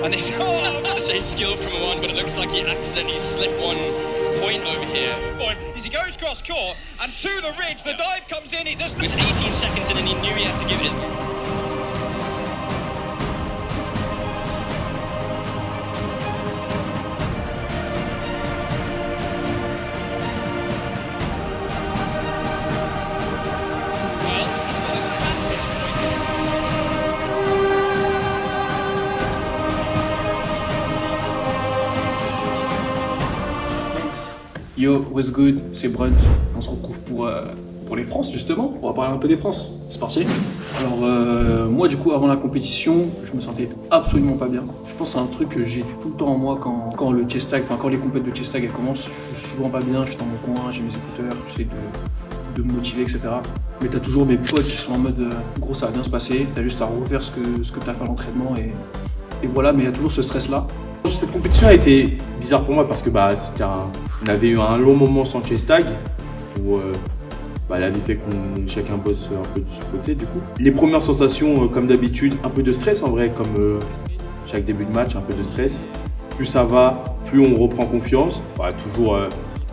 And there's, I want to say skill from one, but it looks like he accidentally slipped one point over here. As he goes cross court and to the ridge, the dive comes in. It doesn't. It was 18 seconds in and he knew he had to give it his. Yo, what's good, c'est Brunt. On se retrouve pour les France justement. On va parler un peu des France. C'est parti. Alors moi du coup avant la compétition, je me sentais absolument pas bien. Je pense que c'est un truc que j'ai tout le temps en moi quand le chest tag, quand les compètes de chest tag elles commencent. Je suis souvent pas bien, je suis dans mon coin, j'ai mes écouteurs, j'essaie de me motiver, etc. Mais t'as toujours mes potes qui sont en mode gros ça va bien se passer, t'as juste à refaire ce que t'as fait à l'entraînement et voilà, mais il y a toujours ce stress là. Cette compétition a été bizarre pour moi parce que on avait eu un long moment sans chest tag où la vie fait qu'on chacun bosse un peu de son côté du coup. Les premières sensations comme d'habitude, un peu de stress en vrai comme chaque début de match, un peu de stress. Plus ça va, plus on reprend confiance. Toujours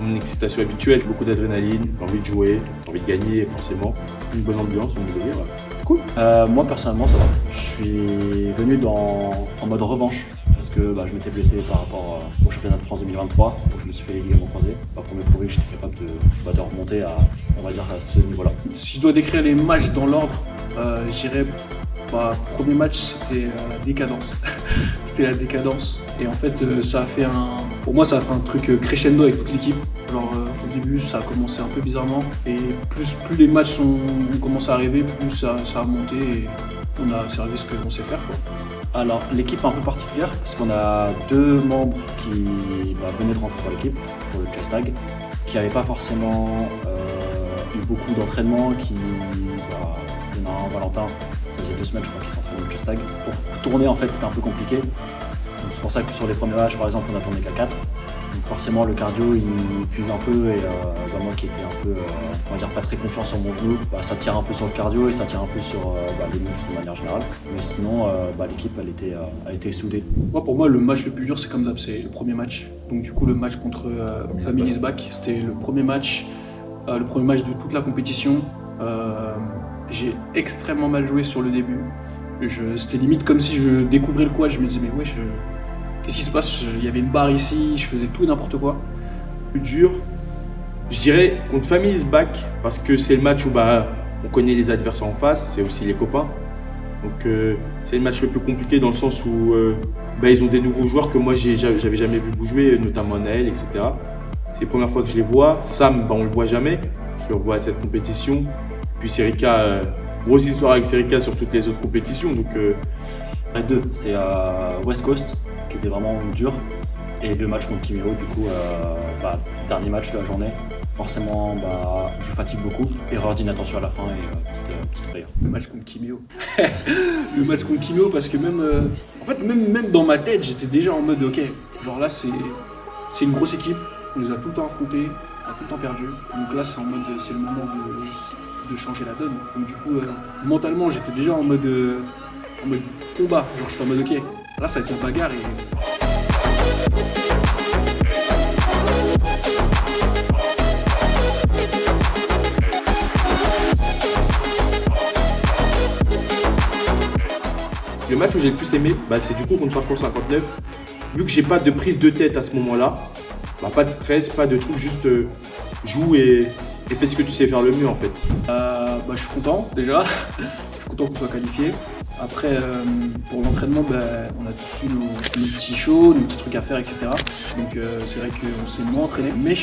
une excitation habituelle, beaucoup d'adrénaline, l'envie de jouer, l'envie de gagner forcément. Une bonne ambiance, on peut dire. Cool. Moi personnellement ça va. Je suis venu en mode revanche. Parce que je m'étais blessé par rapport au championnat de France 2023 où je me suis fait les ligaments croisés pour me prouver que j'étais capable de remonter à ce niveau-là. Si je dois décrire les matchs dans l'ordre, je dirais premier match c'était la décadence. C'était la décadence et en fait pour moi ça a fait un truc crescendo avec toute l'équipe. Genre au début ça a commencé un peu bizarrement et plus les matchs ont commencé à arriver, plus ça a monté et on a servi ce qu'on sait faire quoi. Alors l'équipe est un peu particulière parce qu'on a deux membres qui venaient de rentrer dans l'équipe pour le chest tag, qui n'avaient pas forcément eu beaucoup d'entraînement, il y en a un, Valentin, ça faisait 2 semaines je crois qu'il s'entraînait au chest tag. Pour tourner en fait c'était un peu compliqué, donc c'est pour ça que sur les premiers matchs par exemple on a tourné qu'à 4. Donc forcément le cardio il puise un peu et moi qui étais un peu pas très confiant sur mon genou, ça tire un peu sur le cardio et ça tire un peu sur les muscles de manière générale. Mais sinon l'équipe elle était soudée. Pour moi le match le plus dur c'est comme d'hab, c'est le premier match. Donc du coup le match contre Family is Back, c'était le premier match de toute la compétition. J'ai extrêmement mal joué sur le début. C'était limite comme si je découvrais le quad, je me disais mais ouais qu'est-ce qui se passe? Il y avait une barre ici, je faisais tout et n'importe quoi. Plus dur, je dirais contre Family is Back parce que c'est le match où on connaît les adversaires en face, c'est aussi les copains. Donc c'est le match le plus compliqué dans le sens où ils ont des nouveaux joueurs que moi j'avais jamais vu jouer, notamment Naël, etc. C'est la première fois que je les vois. Sam, on le voit jamais, je le revois à cette compétition. Puis Serika, grosse histoire avec Serika sur toutes les autres compétitions. Donc les deux, c'est West Coast qui était vraiment dur et le match contre Kimio du coup dernier match de la journée. Forcément je fatigue beaucoup, erreur d'inattention à la fin et petite frayeur. Le match contre Kimio. Le match contre Kimio parce que même dans ma tête j'étais déjà en mode ok, genre là c'est une grosse équipe, on les a tout le temps affrontés, on a tout le temps perdu. Donc là c'est le moment de changer la donne. Donc du coup mentalement j'étais déjà en mode combat, genre j'étais en mode ok, là ça va être une bagarre et... Le match où j'ai le plus aimé, c'est du coup contre Parcours 59. Vu que j'ai pas de prise de tête à ce moment-là, pas de stress, pas de truc, juste joue et fais ce que tu sais faire le mieux en fait. Je suis content déjà, je suis content qu'on soit qualifié. Après, pour l'entraînement, on a tous eu nos petits shows, nos petits trucs à faire, etc. Donc c'est vrai qu'on s'est moins entraîné. Mais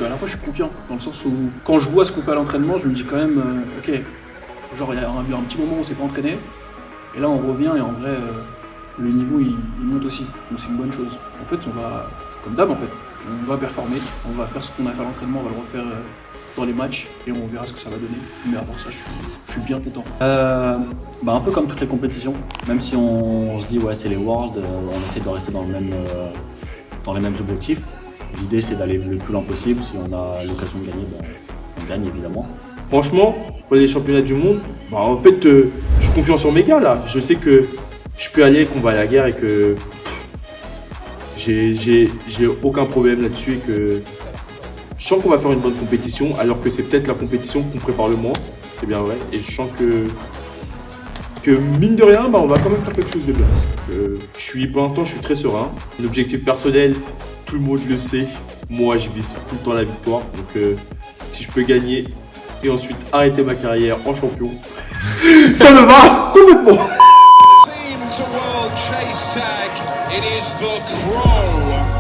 à la fois je suis confiant, dans le sens où quand je vois ce qu'on fait à l'entraînement, je me dis quand même, ok, genre il y a eu un petit moment où on s'est pas entraîné, et là on revient et en vrai, le niveau il monte aussi, donc c'est une bonne chose. En fait, on va, comme d'hab en fait, on va performer, on va faire ce qu'on a fait à l'entraînement, on va le refaire dans les matchs et on verra ce que ça va donner. Mais à part ça, je suis bien content. Un peu comme toutes les compétitions, même si on se dit ouais c'est les Worlds, on essaie de rester dans les mêmes objectifs. L'idée c'est d'aller le plus loin possible. Si on a l'occasion de gagner, on gagne évidemment. Franchement, pour les championnats du monde, en fait, je suis confiant sur mes gars là. Je sais que je peux aller, qu'on va à la guerre et que j'ai aucun problème là-dessus et que je sens qu'on va faire une bonne compétition alors que c'est peut-être la compétition qu'on prépare le moins, c'est bien vrai, et je sens que mine de rien, on va quand même faire quelque chose de bien. Pour l'instant, je suis très serein. Un objectif personnel, tout le monde le sait, moi je vise tout le temps la victoire, donc si je peux gagner et ensuite arrêter ma carrière en champion, ça me va complètement. Team to World Chase Tag, it is the Crow.